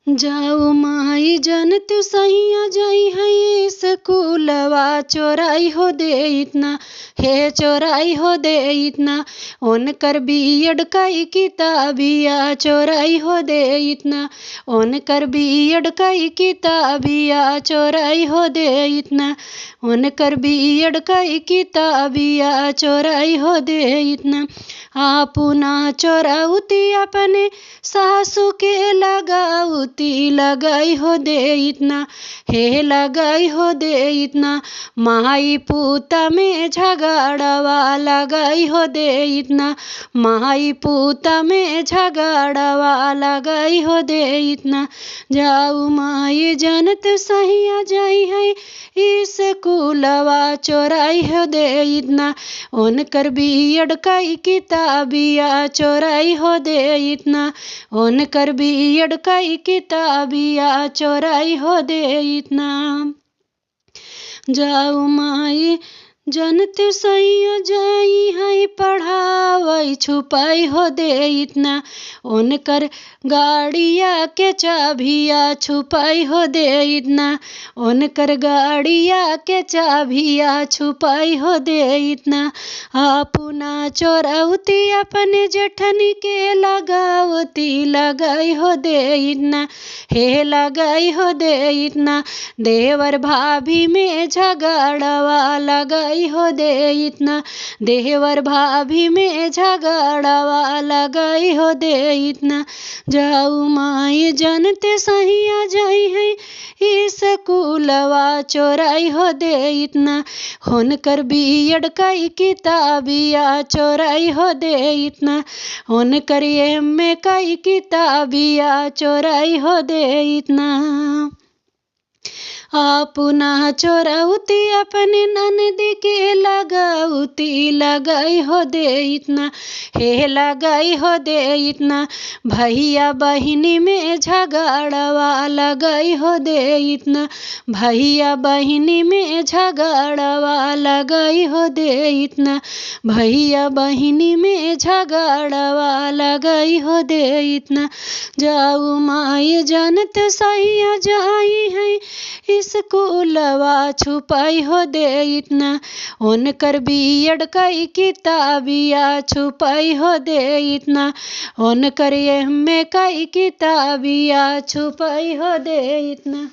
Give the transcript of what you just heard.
जाऊ माई जन तू सैया जाई है स्कूलवा चोराई हो दे इतना, हे चोराई हो दे इतना। उनकर बीएड कई किताबिया चोराई हो दे इतना, उनकर बीएड कई किताबिया चोराई हो दे इतना, उनकर बीएड कई किताबिया चोराई हो दे इतना। आपुना चोराउती अपने सासू के लगाउती लगाई हो दे इतना, हे लगाई हो दे इतना। माई पूता में झगड़वा लगाई हो दे इतना, माई पूता में झगड़वा लगाई हो दे इतना। जाऊ माई जनत सहिया जाई है स्कूलवा चोराई हो दे इतना, उनकर बीएड कई किताबिया चोराई हो दे इतना, उनकर बीएड कई किताबिया चोराई हो दे इतना। जाऊ माई जनत सैया जाई है पढ़ावई छुपाई हो दे इतना, उनकर गाड़िया के चाबिया छुपाई हो दे इतना, उनकर गाड़िया के चाबिया छुपाई हो दे इतना। आपुना चोराउती अपने जेठनी के लगावती लगाई हो दे इतना, हे लगाई हो दे इतना। देवर भाभी में झगड़वा लगाई हो दे इतना, देवर भाभी में झगड़वा लगाई हो दे इतना। जाऊ माई जनते सहिया जाई है स्कूलवा चोराई हो दे इतना, उनकर बीएड कई किताबिया चोराई हो दे इतना, उनकर एमए कई किताबिया चोराई हो दे इतना। आपुना चोराउती अपने ननदी के लगाउती लगाई हो दे इतना, हे लगाई हो दे इतना। भैया बहिनी में झगड़वा लगाई हो दे इतना, भैया बहिनी में झगड़वा लगाई हो दे इतना, भैया बहिनी में झगड़वा लगाई हो दे इतना। जाऊ माई जनत सैया जाई है स्कूलवा छुपाई हो दे इतना, उनकर बीएड कई किताबिया छुपाई हो दे इतना, उनकर एमए कई किताबिया छुपाई हो दे इतना।